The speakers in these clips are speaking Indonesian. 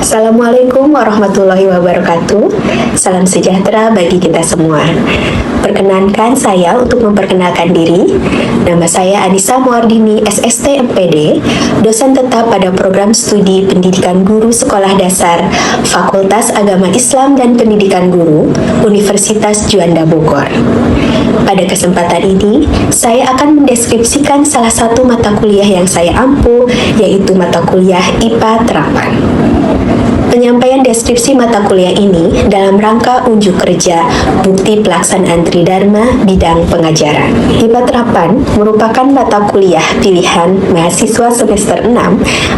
Assalamualaikum warahmatullahi wabarakatuh. Salam sejahtera bagi kita semua. Perkenankan saya untuk memperkenalkan diri. Nama saya Anissa Muardini, SST MPD, dosen tetap pada program studi Pendidikan Guru Sekolah Dasar Fakultas Agama Islam dan Pendidikan Guru Universitas Juanda Bogor. Pada kesempatan ini, saya akan mendeskripsikan salah satu mata kuliah yang saya ampu, yaitu mata kuliah IPA Terapan. Penyampaian deskripsi mata kuliah ini dalam rangka unjuk kerja bukti pelaksanaan Tridharma bidang pengajaran. IPA Terapan merupakan mata kuliah pilihan mahasiswa semester 6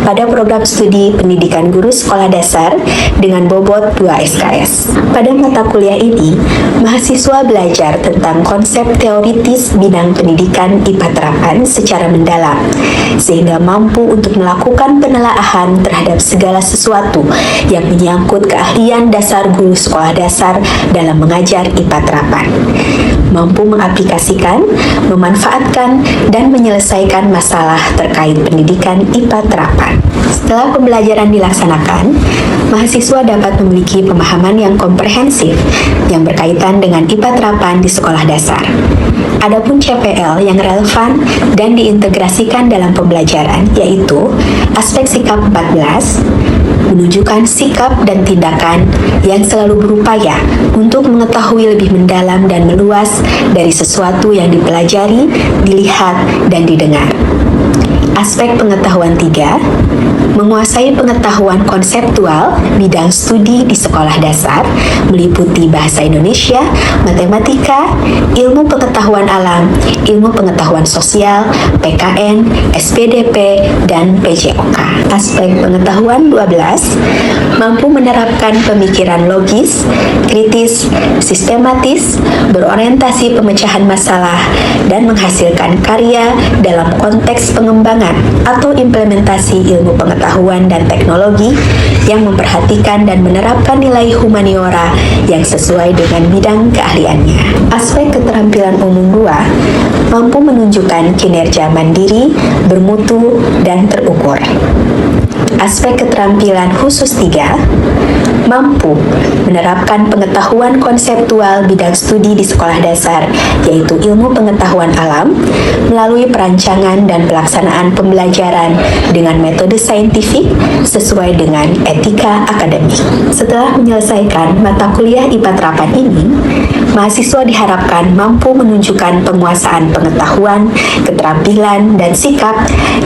pada program studi Pendidikan Guru Sekolah Dasar dengan bobot 2 SKS. Pada mata kuliah ini, mahasiswa belajar tentang konsep teoritis bidang pendidikan IPA Terapan secara mendalam, sehingga mampu untuk melakukan penelaahan terhadap segala sesuatu yang menyangkut keahlian dasar guru sekolah dasar dalam mengajar IPA Terapan, mampu mengaplikasikan, memanfaatkan, dan menyelesaikan masalah terkait pendidikan IPA Terapan. Setelah pembelajaran dilaksanakan, mahasiswa dapat memiliki pemahaman yang komprehensif yang berkaitan dengan IPA Terapan di sekolah dasar. Adapun CPL yang relevan dan diintegrasikan dalam pembelajaran, yaitu aspek sikap 14, menunjukkan sikap dan tindakan yang selalu berupaya untuk mengetahui lebih mendalam dan meluas dari sesuatu yang dipelajari, dilihat, dan didengar. Aspek pengetahuan 3, menguasai pengetahuan konseptual bidang studi di sekolah dasar, meliputi bahasa Indonesia, matematika, ilmu pengetahuan alam, ilmu pengetahuan sosial, PKN, SPDP, dan PJOK. Aspek pengetahuan 12, mampu menerapkan pemikiran logis, kritis, sistematis, berorientasi pemecahan masalah, dan menghasilkan karya dalam konteks pengembangan atau implementasi ilmu pengetahuan dan teknologi yang memperhatikan dan menerapkan nilai humaniora yang sesuai dengan bidang keahliannya. Aspek keterampilan umum 2, mampu menunjukkan kinerja mandiri, bermutu, dan terukur. Aspek keterampilan khusus 3, mampu menerapkan pengetahuan konseptual bidang studi di sekolah dasar, yaitu ilmu pengetahuan alam, melalui perancangan dan pelaksanaan pembelajaran dengan metode saintifik sesuai dengan etika akademik. Setelah menyelesaikan mata kuliah IPA Terapan ini, mahasiswa diharapkan mampu menunjukkan penguasaan pengetahuan, keterampilan, dan sikap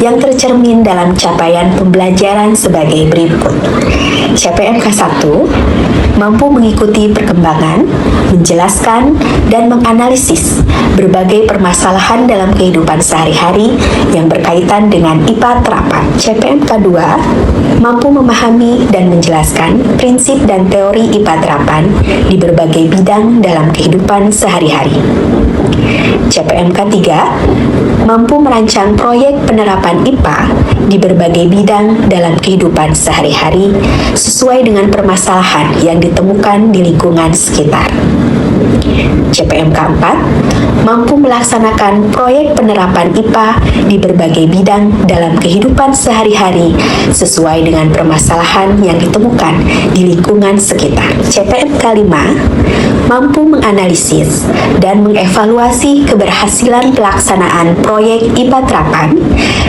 yang tercermin dalam capaian pembelajaran sebagai berikut. CPMK 1, mampu mengikuti perkembangan, menjelaskan, dan menganalisis berbagai permasalahan dalam kehidupan sehari-hari yang berkaitan dengan IPA Terapan. CPMK 2, mampu memahami dan menjelaskan prinsip dan teori IPA Terapan di berbagai bidang dalam kehidupan sehari-hari. CPMK 3, mampu merancang proyek penerapan IPA di berbagai bidang dalam kehidupan sehari-hari sesuai dengan permasalahan yang ditemukan di lingkungan sekitar. CPMK 4, mampu melaksanakan proyek penerapan IPA di berbagai bidang dalam kehidupan sehari-hari sesuai dengan permasalahan yang ditemukan di lingkungan sekitar. CPMK 5, mampu menganalisis dan mengevaluasi keberhasilan pelaksanaan proyek IPA Terapan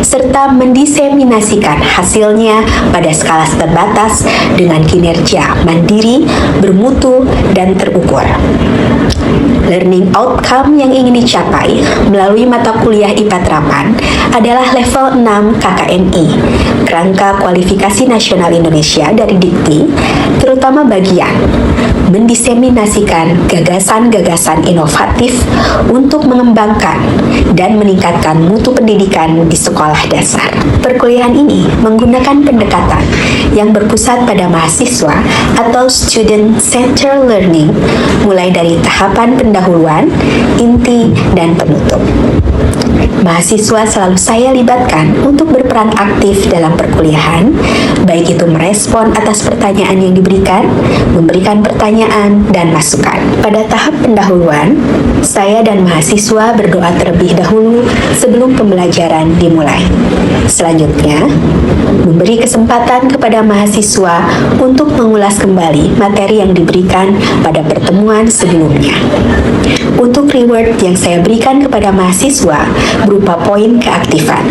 serta mendiseminasikan hasilnya pada skala terbatas dengan kinerja mandiri, bermutu, dan terukur. Learning outcome yang ingin dicapai melalui mata kuliah IPA Terapan adalah level 6 KKNI, Kerangka Kualifikasi Nasional Indonesia dari Dikti, terutama bagian mendiseminasikan gagasan-gagasan inovatif untuk mengembangkan dan meningkatkan mutu pendidikan di sekolah dasar. Perkuliahan ini menggunakan pendekatan yang berpusat pada mahasiswa atau student-centered learning, mulai dari tahapan pendahuluan, inti, dan penutup. mahasiswa selalu saya libatkan untuk berperan aktif dalam perkuliahan, baik itu merespon atas pertanyaan yang diberikan, memberikan pertanyaan, dan masukan. Pada tahap pendahuluan, saya dan mahasiswa berdoa terlebih dahulu sebelum pembelajaran dimulai. Selanjutnya, memberi kesempatan kepada mahasiswa untuk mengulas kembali materi yang diberikan pada pertemuan sebelumnya. Untuk reward yang saya berikan kepada mahasiswa berupa poin keaktifan.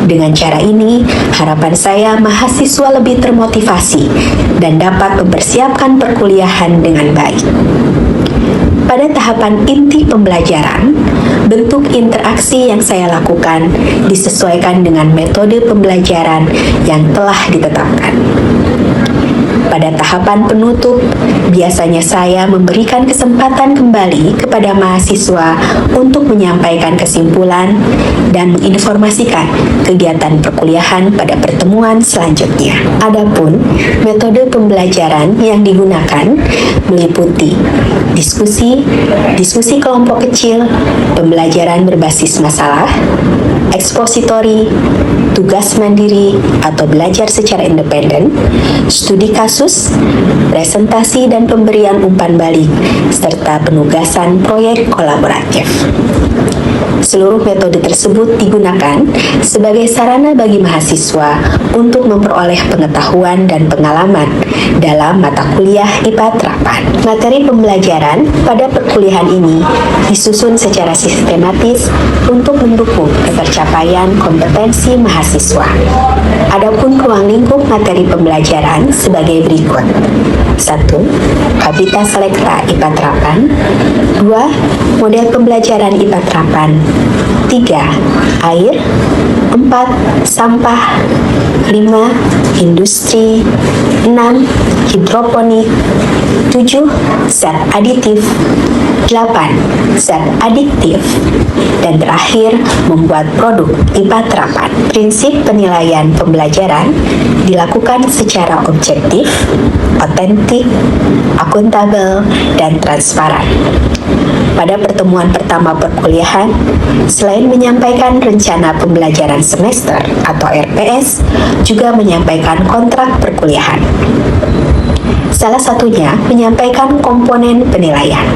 Dengan cara ini, harapan saya mahasiswa lebih termotivasi dan dapat mempersiapkan perkuliahan dengan baik. Pada tahapan inti pembelajaran, bentuk interaksi yang saya lakukan disesuaikan dengan metode pembelajaran yang telah ditetapkan. Pada tahapan penutup, biasanya saya memberikan kesempatan kembali kepada mahasiswa untuk menyampaikan kesimpulan dan menginformasikan kegiatan perkuliahan pada pertemuan selanjutnya. Adapun metode pembelajaran yang digunakan meliputi diskusi kelompok kecil, pembelajaran berbasis masalah, ekspositori, tugas mandiri atau belajar secara independen, studi kasus, presentasi dan pemberian umpan balik, serta penugasan proyek kolaboratif. Seluruh metode tersebut digunakan sebagai sarana bagi mahasiswa untuk memperoleh pengetahuan dan pengalaman dalam mata kuliah IPA terapan. Materi pembelajaran pada perkuliahan ini disusun secara sistematis untuk mendukung ketercapaian kompetensi mahasiswa. Adapun ruang lingkup materi pembelajaran sebagai berikut. 1. Habitat Selekta IPA terapan. 2. Model pembelajaran IPA terapan. 3. Air. 4. Sampah. 5. Industri. 6. Hidroponik. 7. Zat aditif. 8. Zat adiktif. Dan terakhir, membuat produk IPA terapan. Prinsip penilaian pembelajaran dilakukan secara objektif, otentik, akuntabel, dan transparan. Pada pertemuan pertama perkuliahan, selain menyampaikan rencana pembelajaran semester atau RPS, juga menyampaikan kontrak perkuliahan. Salah satunya menyampaikan komponen penilaian.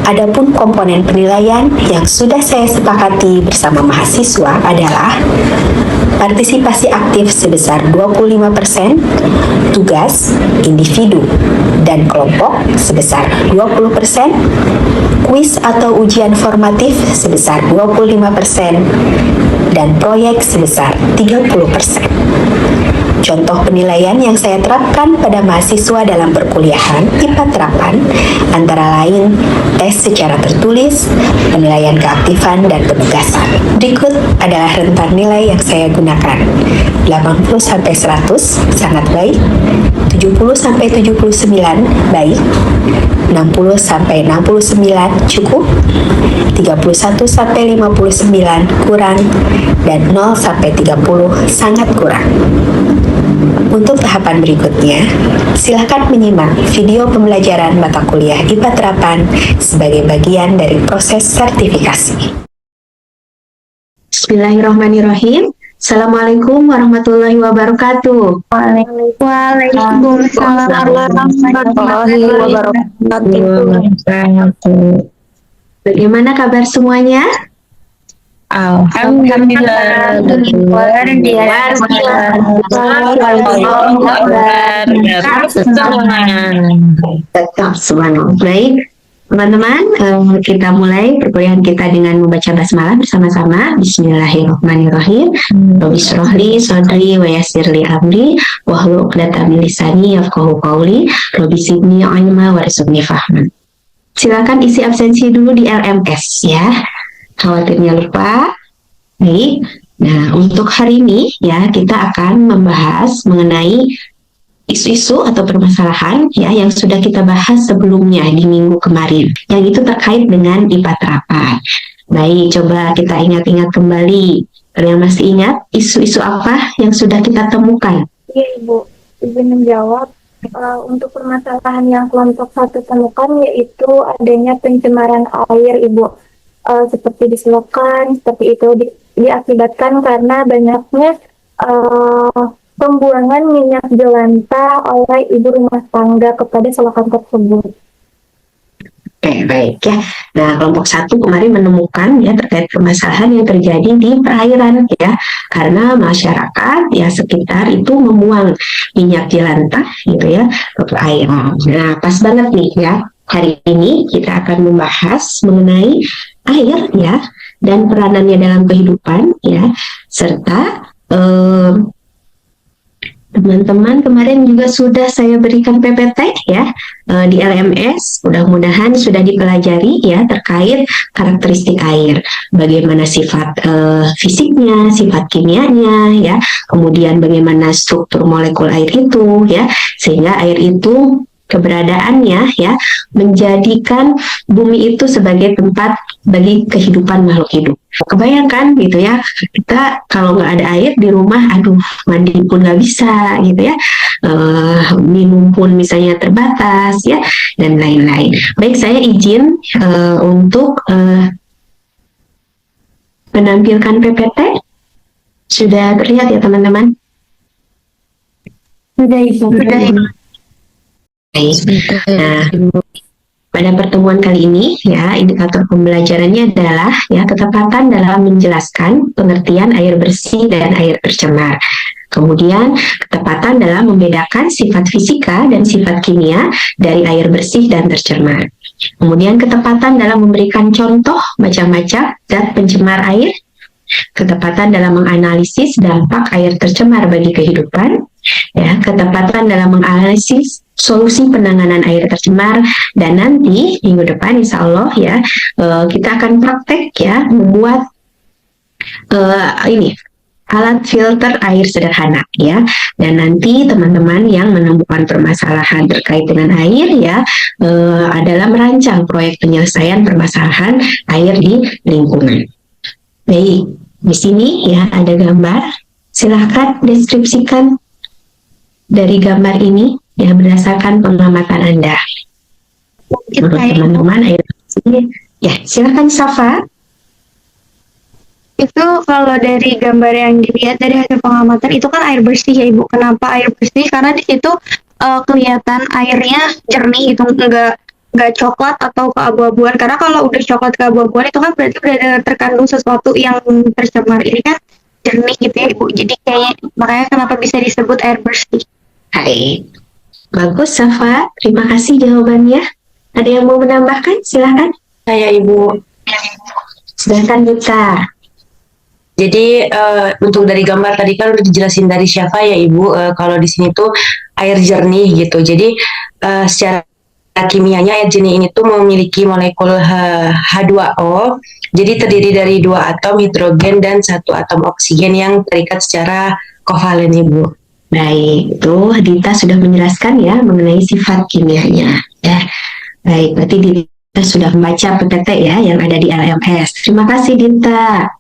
Adapun komponen penilaian yang sudah saya sepakati bersama mahasiswa adalah partisipasi aktif sebesar 25%, tugas, individu, dan kelompok sebesar 20%, kuis atau ujian formatif sebesar 25%, dan proyek sebesar 30%. Contoh penilaian yang saya terapkan pada mahasiswa dalam perkuliahan IPA terapan antara lain tes secara tertulis, penilaian keaktifan, dan penugasan. Berikut adalah rentan nilai yang saya gunakan. 80-100 sangat baik, 70-79 baik, 60-69 cukup, 31-59 kurang, dan 0-30 sangat kurang. Untuk tahapan berikutnya, silakan menyimak video pembelajaran mata kuliah IPA terapan sebagai bagian dari proses sertifikasi. Bismillahirrahmanirrahim. Assalamualaikum warahmatullahi wabarakatuh. Waalaikumsalam warahmatullahi wabarakatuh. Bagaimana kabar semuanya? Alhamdulillah. Baik, teman-teman, kita mulai perkuliahan kita dengan membaca basmalah bersama-sama. Bismillahirrahmanirrahim. Rabbi shrahli sadri wa yassirli amri wahlul 'uqdatam min lisani yafqahu qawli. Rabbi zidni ilma warzuqni fahman. Silakan isi absensi dulu di LMS ya. Khawatirnya lupa. Baik. Nah, untuk hari ini ya kita akan membahas mengenai isu-isu atau permasalahan ya yang sudah kita bahas sebelumnya di minggu kemarin. Yang itu terkait dengan IPA terapan. Baik, coba kita ingat-ingat kembali. Kalian masih ingat isu-isu apa yang sudah kita temukan? Iya, Ibu. Ibu menjawab untuk permasalahan yang kelompok 1 temukan yaitu adanya pencemaran air, Ibu. seperti di selokan, seperti itu diakibatkan karena banyaknya pembuangan minyak jelantah oleh ibu rumah tangga kepada selokan tersebut. Oke, baik ya. Nah, kelompok satu kemarin menemukan ya terkait permasalahan yang terjadi di perairan ya, karena masyarakat ya sekitar itu membuang minyak jelantah gitu ya ke perairan. Nah, pas banget nih ya. Hari ini kita akan membahas mengenai air ya dan peranannya dalam kehidupan ya, serta teman-teman kemarin juga sudah saya berikan PPT ya di LMS, mudah-mudahan sudah dipelajari ya terkait karakteristik air, bagaimana sifat fisiknya, sifat kimianya ya, kemudian bagaimana struktur molekul air itu ya, sehingga air itu keberadaannya ya menjadikan bumi itu sebagai tempat bagi kehidupan makhluk hidup. Kebayangkan gitu ya, kita kalau nggak ada air di rumah, aduh mandi pun nggak bisa gitu ya, minum pun misalnya terbatas ya, dan lain-lain. Baik, saya izin untuk menampilkan PPT. Sudah terlihat ya teman-teman? Sudah Ibu. Sudah. Nah, pada pertemuan kali ini ya indikator pembelajarannya adalah ya ketepatan dalam menjelaskan pengertian air bersih dan air tercemar. Kemudian ketepatan dalam membedakan sifat fisika dan sifat kimia dari air bersih dan tercemar. Kemudian ketepatan dalam memberikan contoh macam-macam zat pencemar air. Ketepatan dalam menganalisis dampak air tercemar bagi kehidupan, ya, ketepatan dalam menganalisis solusi penanganan air tercemar, dan nanti minggu depan insya Allah ya kita akan praktek ya membuat alat filter air sederhana ya, dan nanti teman-teman yang menemukan permasalahan terkait dengan air ya adalah merancang proyek penyelesaian permasalahan air di lingkungan. Baik, di sini ya ada gambar. Silahkan deskripsikan dari gambar ini ya berdasarkan pengamatan Anda. Menurut teman-teman air bersih, ya silahkan Safa. Itu kalau dari gambar yang dilihat dari hasil pengamatan itu kan air bersih ya Ibu. Kenapa air bersih? Karena di situ kelihatan airnya jernih, itu nggak coklat atau keabu-abuan. Karena kalau udah coklat keabu-abuan itu kan berarti udah terkandung sesuatu yang tercemar. Ini kan jernih gitu ya Ibu. Jadi kayak makanya kenapa bisa disebut air bersih. Hai, bagus Safa. Terima kasih jawabannya. Ada yang mau menambahkan? Silahkan. Saya Ibu. Silahkan Duta. Jadi untuk dari gambar tadi kan udah dijelasin dari Syafa ya Ibu, kalau di sini tuh air jernih gitu. Jadi secara kimianya air jernih ini tuh memiliki molekul H2O. Jadi terdiri dari 2 atom hidrogen dan 1 atom oksigen yang terikat secara kovalen Ibu. Baik, itu Dita sudah menjelaskan ya mengenai sifat kimianya ya. Baik, berarti Dita sudah membaca PPT ya yang ada di LMS. Terima kasih Dita.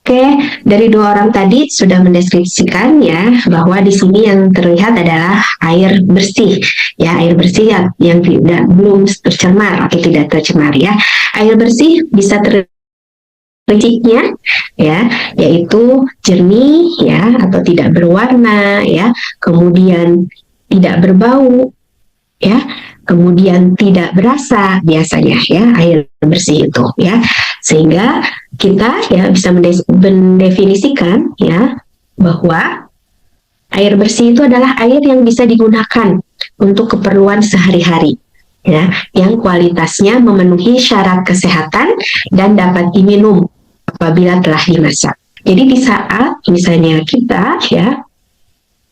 Oke, dari 2 orang tadi sudah mendeskripsikan ya bahwa di sini yang terlihat adalah air bersih ya, air bersih yang belum tercemar atau tidak tercemar ya. Air bersih bisa prinsipnya ya, yaitu jernih ya atau tidak berwarna ya, kemudian tidak berbau ya, kemudian tidak berasa biasanya ya air bersih itu ya, sehingga kita ya bisa mendefinisikan ya bahwa air bersih itu adalah air yang bisa digunakan untuk keperluan sehari-hari ya, yang kualitasnya memenuhi syarat kesehatan dan dapat diminum apabila telah dimasak. Jadi di saat misalnya kita ya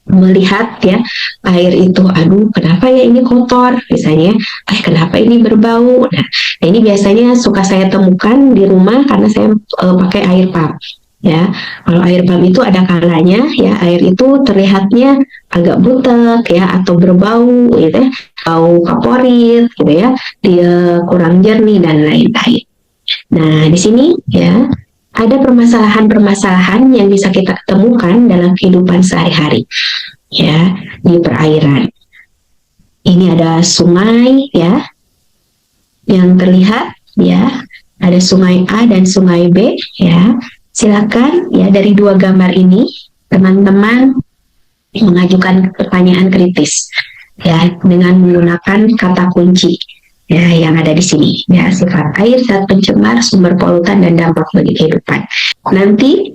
melihat ya air itu, aduh kenapa ya ini kotor misalnya, kenapa ini berbau. Nah ini biasanya suka saya temukan di rumah karena saya pakai air pump ya. Kalau air pump itu ada kalanya ya air itu terlihatnya agak butek ya atau berbau gitu ya, bau kaporit gitu ya, dia kurang jernih dan lain-lain. Nah di sini ya ada permasalahan-permasalahan yang bisa kita temukan dalam kehidupan sehari-hari ya di perairan. Ini ada sungai ya yang terlihat ya, Ada sungai A dan sungai B, ya. Silakan ya, dari dua gambar ini teman-teman mengajukan pertanyaan kritis ya dengan menggunakan kata kunci ya yang ada di sini ya, sifat air, zat pencemar, sumber polutan, dan dampak bagi kehidupan. Nanti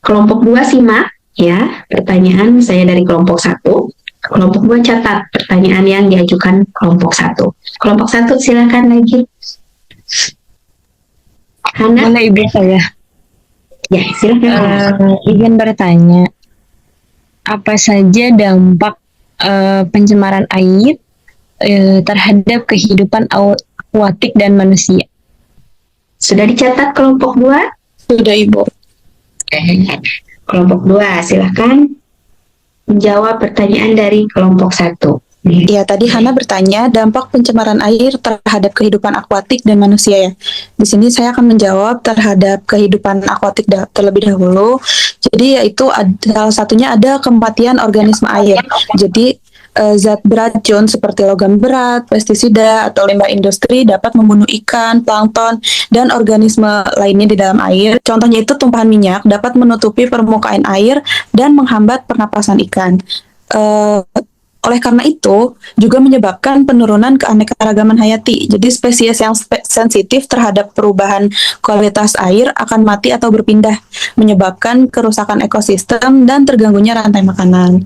kelompok 2 simak ya pertanyaan saya dari kelompok 1. Kelompok 2 catat pertanyaan yang diajukan kelompok 1. Kelompok 1 silakan lagi. Hana? Boleh Ibu saya? Ya, silakan. Ingin bertanya, apa saja dampak pencemaran air terhadap kehidupan akuatik dan manusia? Sudah dicatat kelompok 2? Sudah Ibu. Kelompok 2, silakan menjawab pertanyaan dari kelompok 1. Ya, tadi Hana bertanya dampak pencemaran air terhadap kehidupan akuatik dan manusia ya. Di sini saya akan menjawab terhadap kehidupan akuatik terlebih dahulu. Jadi yaitu salah satunya ada kematian organisme air. Jadi zat beracun seperti logam berat, pestisida, atau limbah industri dapat membunuh ikan, plankton, dan organisme lainnya di dalam air. Contohnya itu tumpahan minyak dapat menutupi permukaan air dan menghambat pernapasan ikan. Oleh karena itu, juga menyebabkan penurunan keanekaragaman hayati. Jadi spesies yang sensitif terhadap perubahan kualitas air akan mati atau berpindah, menyebabkan kerusakan ekosistem dan terganggunya rantai makanan.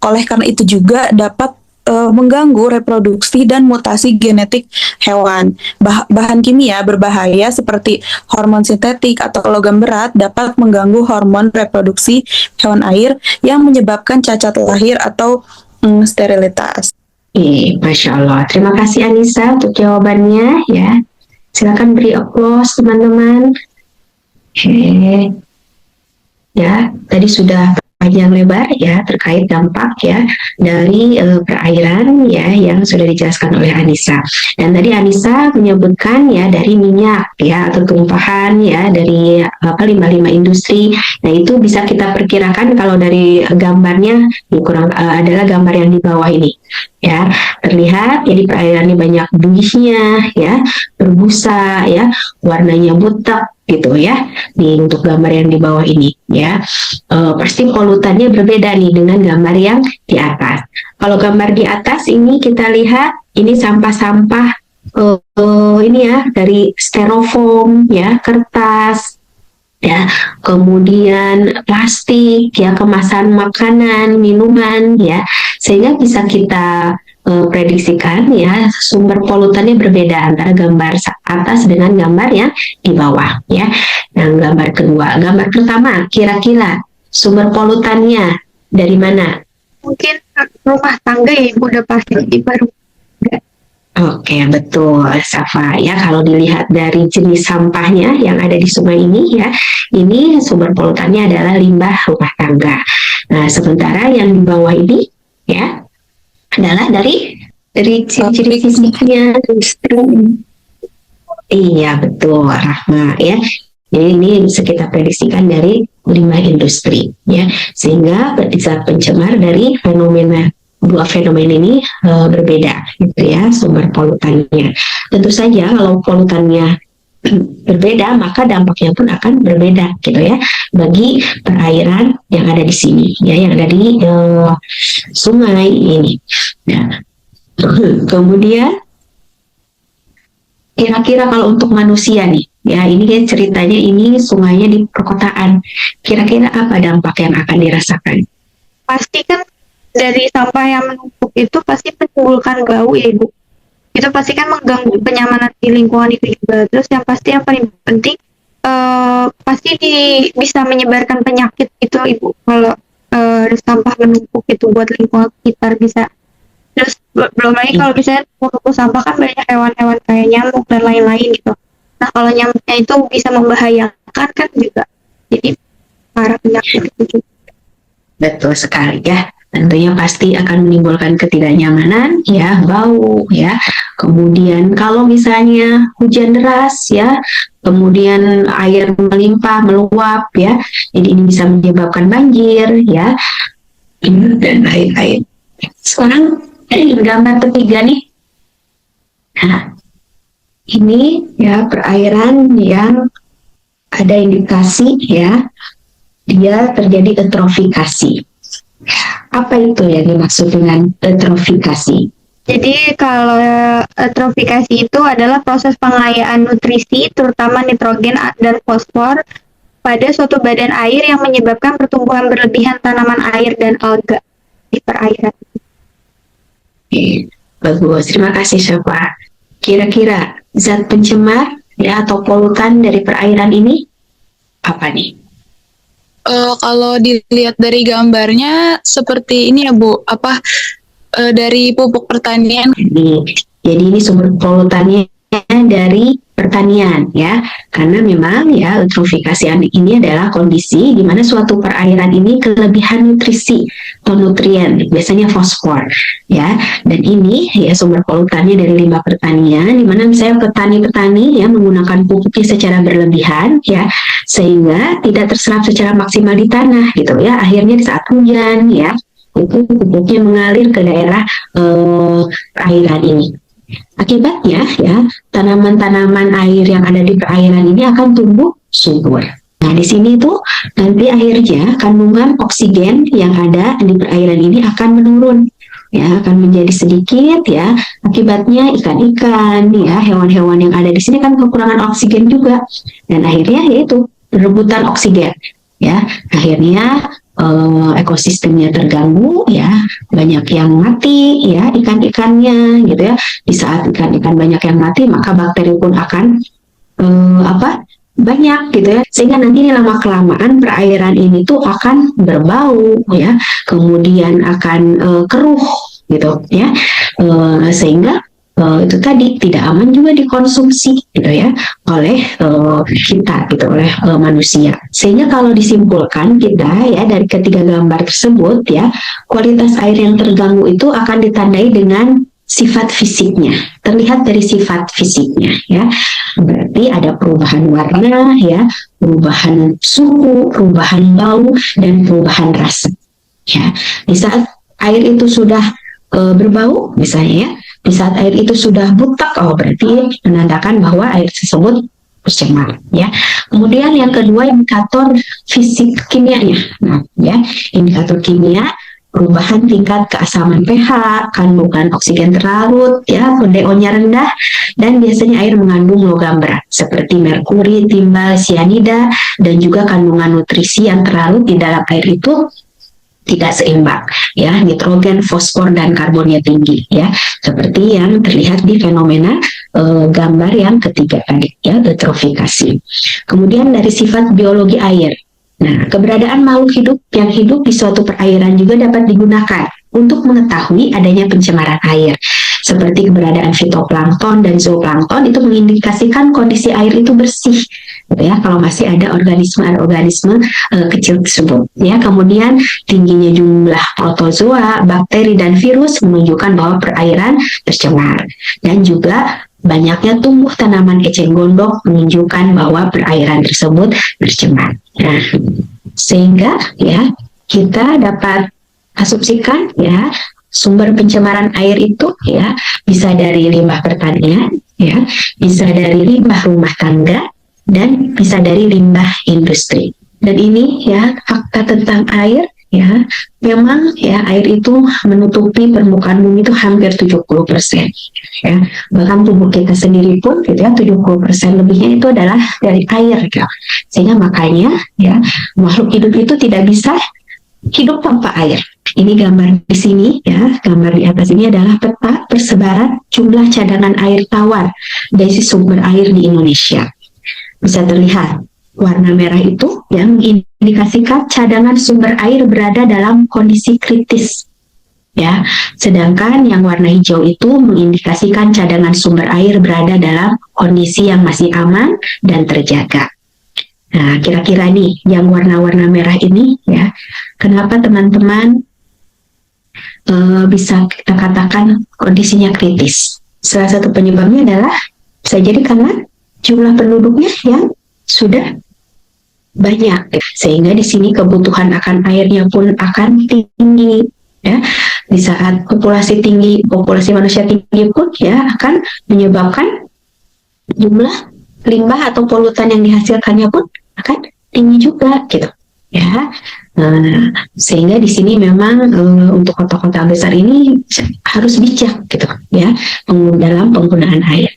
Oleh karena itu juga dapat mengganggu reproduksi dan mutasi genetik hewan. Bahan kimia berbahaya seperti hormon sintetik atau logam berat dapat mengganggu hormon reproduksi hewan air yang menyebabkan cacat lahir atau sterilitas. Masya Allah. Terima kasih Anissa untuk jawabannya ya. Silakan beri aplaus teman-teman. Ya, tadi sudah panjang lebar ya terkait dampak ya dari perairan ya yang sudah dijelaskan oleh Anissa. Dan tadi Anissa menyebutkan ya dari minyak ya atau tumpahan ya dari limbah-limbah industri. Nah, itu bisa kita perkirakan kalau dari gambarnya adalah gambar yang di bawah ini. Ya, terlihat jadi perairannya banyak buihnya ya, berbusa ya, warnanya butek gitu ya untuk gambar yang di bawah ini ya. Pasti polutannya berbeda nih dengan gambar yang di atas. Kalau gambar di atas ini kita lihat ini sampah-sampah ini ya dari styrofoam ya, kertas ya, kemudian plastik ya, kemasan makanan, minuman ya, sehingga bisa kita prediksikan ya sumber polutannya berbeda antara gambar atas dengan gambar yang di bawah ya. Nah, gambar kedua, gambar pertama kira-kira sumber polutannya dari mana? Mungkin rumah tangga ya Ibu, udah pasti baru. Oke, betul Safa ya. Kalau dilihat dari jenis sampahnya yang ada di sungai ini ya, ini sumber polutannya adalah limbah rumah tangga. Nah, sementara yang di bawah ini ya adalah dari ciri-ciri fisiknya. Iya, betul Rahma ya. Jadi ini bisa kita prediksikan dari limbah industri ya, sehingga zat pencemar dari dua fenomena ini berbeda gitu ya sumber polutannya. Tentu saja kalau polutannya berbeda maka dampaknya pun akan berbeda gitu ya bagi perairan yang ada di sini ya, yang ada di sungai ini. Nah, kemudian kira-kira kalau untuk manusia nih ya, ini kan ceritanya ini sungainya di perkotaan, kira-kira apa dampak yang akan dirasakan? Pasti kan dari sampah yang menumpuk itu pasti menimbulkan bau ya Ibu. Itu pasti kan mengganggu kenyamanan di lingkungan itu juga. Terus yang pasti yang paling penting pasti bisa menyebarkan penyakit itu Ibu. Kalau sampah menumpuk itu buat lingkungan sekitar bisa. Terus belum lagi kalau misalnya menumpuk sampah kan banyak hewan-hewan kayak nyamuk dan lain-lain gitu. Nah, kalau nyamuknya itu bisa membahayakan kan juga. Jadi para penyakit itu juga. Betul sekali ya. Tentunya pasti akan menimbulkan ketidaknyamanan ya, bau ya. Kemudian kalau misalnya hujan deras ya, kemudian air melimpah meluap ya, jadi ini bisa menyebabkan banjir ya dan lain-lain. Sekarang gambar ketiga nih. Nah, Ini ya perairan yang ada indikasi ya dia terjadi eutrofikasi. Apa itu yang dimaksud dengan eutrofikasi? Jadi kalau eutrofikasi itu adalah proses pengayaan nutrisi, terutama nitrogen dan fosfor, pada suatu badan air yang menyebabkan pertumbuhan berlebihan tanaman air dan alga di perairan. Oke, bagus, terima kasih Syafa. Kira-kira zat pencemar ya atau polutan dari perairan ini apa nih? Kalau dilihat dari gambarnya seperti ini ya Bu, dari pupuk pertanian. Jadi ini sumber polutannya dari pertanian ya, karena memang ya eutrofikasi ini adalah kondisi di mana suatu perairan ini kelebihan nutrisi atau nutrien, biasanya fosfor ya, dan ini ya sumber polutannya dari limbah pertanian, di mana misalnya petani-petani ya menggunakan pupuknya secara berlebihan ya, sehingga tidak terserap secara maksimal di tanah gitu ya, akhirnya di saat hujan ya itu pupuknya mengalir ke daerah perairan ini. Akibatnya ya tanaman-tanaman air yang ada di perairan ini akan tumbuh subur. Nah di sini tuh nanti akhirnya kandungan oksigen yang ada di perairan ini akan menurun, ya akan menjadi sedikit ya. Akibatnya ikan-ikan ya hewan-hewan yang ada di sini kan kekurangan oksigen juga, dan akhirnya yaitu perebutan oksigen ya. Akhirnya ekosistemnya terganggu ya, banyak yang mati ya ikan-ikannya gitu ya. Di saat ikan-ikan banyak yang mati maka bakteri pun akan banyak gitu ya, sehingga nanti lama kelamaan perairan ini tuh akan berbau ya, kemudian akan keruh gitu ya, sehingga itu tadi tidak aman juga dikonsumsi gitu ya oleh kita gitu, oleh manusia. Sehingga kalau disimpulkan kita ya dari ketiga gambar tersebut ya, kualitas air yang terganggu itu akan ditandai dengan sifat fisiknya, terlihat dari sifat fisiknya ya. Berarti ada perubahan warna ya, perubahan suhu, perubahan bau, dan perubahan rasa ya. Di saat air itu sudah berbau misalnya ya, di saat air itu sudah butak, oh berarti menandakan bahwa air tersebut tercemar ya. Kemudian yang kedua indikator fisik kimianya. Nah ya, indikator kimia, perubahan tingkat keasaman pH, kandungan oksigen terlarut ya, DO-nya rendah, dan biasanya air mengandung logam berat seperti merkuri, timbal, sianida, dan juga kandungan nutrisi yang terlarut di dalam air itu tidak seimbang ya, nitrogen, fosfor, dan karbonnya tinggi ya, seperti yang terlihat di fenomena gambar yang ketiga tadi ya, eutrofikasi. Kemudian dari sifat biologi air. Nah, keberadaan makhluk hidup yang hidup di suatu perairan juga dapat digunakan untuk mengetahui adanya pencemaran air. Seperti keberadaan fitoplankton dan zooplankton itu mengindikasikan kondisi air itu bersih, gitu ya. Kalau masih ada organisme kecil tersebut, ya. Kemudian tingginya jumlah protozoa, bakteri dan virus menunjukkan bahwa perairan tercemar, dan juga banyaknya tumbuh tanaman eceng gondok menunjukkan bahwa perairan tersebut tercemar. Nah, sehingga ya kita dapat asumsikan ya sumber pencemaran air itu ya bisa dari limbah pertanian, ya bisa dari limbah rumah tangga, dan bisa dari limbah industri. Dan ini ya fakta tentang air ya, memang ya air itu menutupi permukaan bumi itu hampir 70% ya. Bahkan tubuh kita sendiri pun gitu ya 70% lebihnya itu adalah dari air gitu. Sehingga makanya ya makhluk hidup itu tidak bisa hidup tanpa air. Ini gambar di sini ya, gambar di atas ini adalah peta persebaran jumlah cadangan air tawar dari sumber air di Indonesia. Bisa terlihat warna merah itu yang mengindikasikan cadangan sumber air berada dalam kondisi kritis. Ya, sedangkan yang warna hijau itu mengindikasikan cadangan sumber air berada dalam kondisi yang masih aman dan terjaga. Nah, kira-kira nih yang warna-warna merah ini ya, kenapa teman-teman bisa kita katakan kondisinya kritis? Salah satu penyebabnya adalah bisa jadi karena jumlah penduduknya yang sudah banyak, sehingga di sini kebutuhan akan airnya pun akan tinggi. Ya, di saat populasi tinggi, populasi manusia tinggi pun ya akan menyebabkan jumlah limbah atau polutan yang dihasilkannya pun akan tinggi juga gitu ya. Sehingga di sini memang untuk kota-kota besar ini harus bijak gitu ya dalam penggunaan air,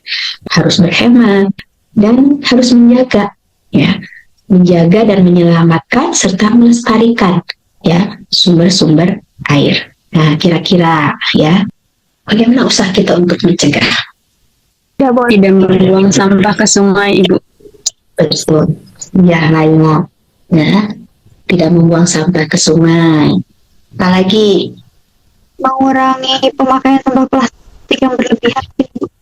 harus berhemat dan harus menjaga ya, menjaga dan menyelamatkan serta melestarikan ya sumber-sumber air. Nah, kira-kira ya bagaimana usaha kita untuk mencegah? Tidak membuang sampah ke sungai, Ibu. Betul. Ya, lainnya ya, tidak membuang sampah ke sungai. Apalagi Mengurangi pemakaian sampah plastik yang berlebihan,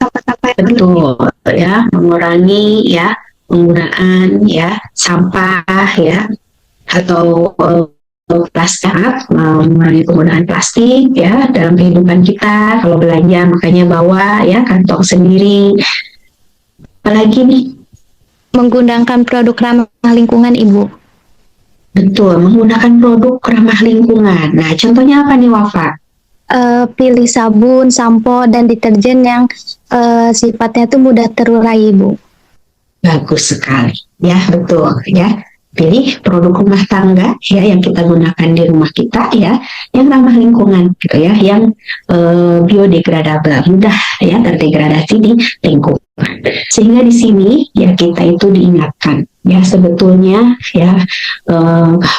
sampah-sampah yang berlebihan. betul ya, mengurangi ya penggunaan ya sampah ya atau plastik, mengurangi penggunaan plastik ya dalam kehidupan kita. Kalau belanja makanya bawa ya kantong sendiri. Apalagi nih? Menggunakan produk ramah lingkungan, Ibu. Betul, menggunakan produk ramah lingkungan. Nah, contohnya apa nih, Wafa? Pilih sabun, sampo, dan deterjen yang sifatnya tuh mudah terurai, Ibu. Bagus sekali. Ya, betul ya. Pilih produk rumah tangga ya yang kita gunakan di rumah kita ya, yang ramah lingkungan gitu ya, yang biodegradable, mudah ya terdegradasi di lingkungan. Sehingga di sini ya kita itu diingatkan ya sebetulnya ya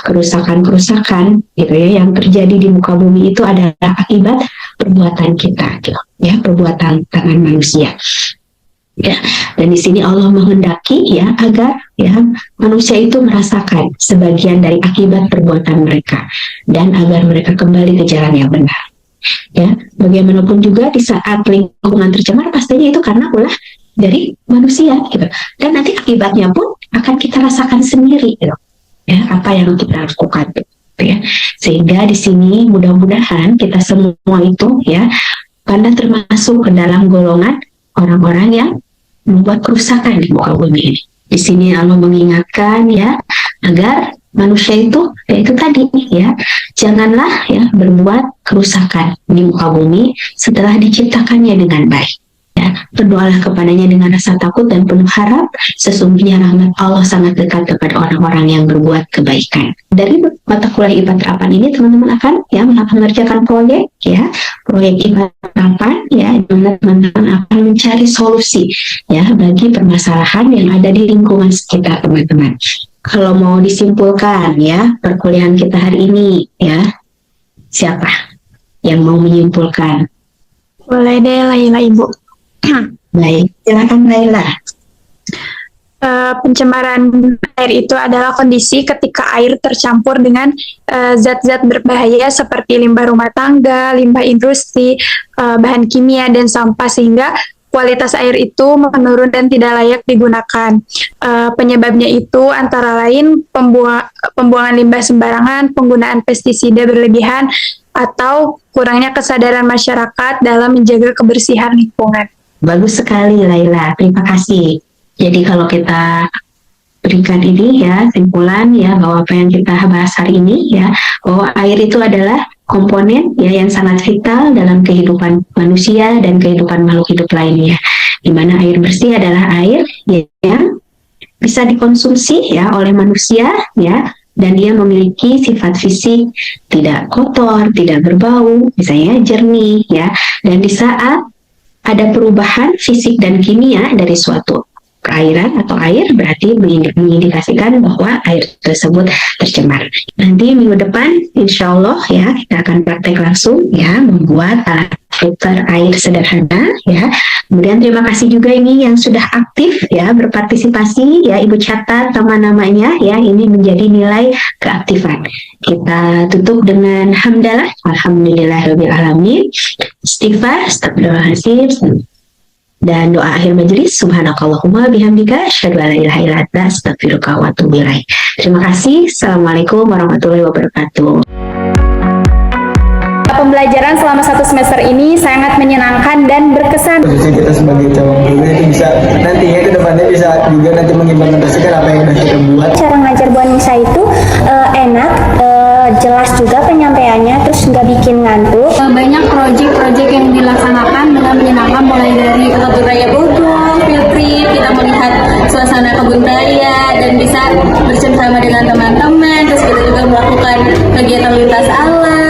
kerusakan-kerusakan gitu ya yang terjadi di muka bumi itu adalah akibat perbuatan kita gitu ya, perbuatan tangan manusia. Ya, dan di sini Allah menghendaki ya agar ya manusia itu merasakan sebagian dari akibat perbuatan mereka dan agar mereka kembali ke jalan yang benar. Ya, bagaimanapun juga di saat lingkungan tercemar pastinya itu karena ulah dari manusia gitu. Dan nanti akibatnya pun akan kita rasakan sendiri gitu. Ya, apa yang kita lakukan gitu ya. Sehingga di sini mudah-mudahan kita semua itu ya karena termasuk ke dalam golongan orang-orang yang membuat kerusakan di muka bumi ini. Di sini Allah mengingatkan ya agar manusia itu ya itu tadi ya janganlah ya berbuat kerusakan di muka bumi setelah diciptakannya dengan baik. Ya, berdoalah kepadanya dengan rasa takut dan penuh harap, sesungguhnya rahmat Allah sangat dekat kepada orang-orang yang berbuat kebaikan. Dari mata kuliah IPA terapan ini teman-teman akan ya mengerjakan proyek IPA terapan ya, dimana teman-teman akan mencari solusi ya bagi permasalahan yang ada di lingkungan sekitar teman-teman. Kalau mau disimpulkan ya perkuliahan kita hari ini ya, siapa yang mau menyimpulkan? Boleh deh, Laila, Ibu. Baik, silakan Laila. Pencemaran air itu adalah kondisi ketika air tercampur dengan zat-zat berbahaya seperti limbah rumah tangga, limbah industri, bahan kimia, dan sampah sehingga kualitas air itu menurun dan tidak layak digunakan. Penyebabnya itu antara lain pembuangan limbah sembarangan, penggunaan pestisida berlebihan, atau kurangnya kesadaran masyarakat dalam menjaga kebersihan lingkungan. Bagus sekali Laila, terima kasih. Jadi kalau kita berikan ini ya simpulan ya bahwa apa yang kita bahas hari ini ya bahwa air itu adalah komponen ya yang sangat vital dalam kehidupan manusia dan kehidupan makhluk hidup lainnya. Di mana air bersih adalah air yang bisa dikonsumsi ya oleh manusia ya, dan dia memiliki sifat fisik tidak kotor, tidak berbau, misalnya jernih ya. Dan di saat ada perubahan fisik dan kimia dari suatu perairan atau air berarti mengindikasikan bahwa air tersebut tercemar. Nanti minggu depan insya Allah ya kita akan praktek langsung ya membuat alat filter air sederhana ya. Kemudian terima kasih juga ini yang sudah aktif ya berpartisipasi ya, Ibu catat nama-namanya ya, ini menjadi nilai keaktifan. Kita tutup dengan hamdalah, alhamdulillahirabbil alamin, istighfar, astagfirullahaladzim, dan doa akhir majelis subhanakallahumma bihamdika asyhadu an la ilaha illa anta astaghfiruka wa atubu ilaik. Terima kasih. Assalamualaikum warahmatullahi wabarakatuh. Pembelajaran selama 1 semester ini sangat menyenangkan dan berkesan. Bisa kita sebagai calon guru itu bisa nantinya ke depannya bisa juga nanti mengimplementasikan apa yang sudah kita buat. Cara ngajar Bu Anissa itu enak, jelas juga penyampaiannya, terus nggak bikin ngantuk. Banyak proyek-proyek yang dilaksanakan dengan menyenangkan mulai dari raya bodong, field trip, kita dan bisa bersama dengan teman-teman. Terus kita juga melakukan kegiatan lintas alam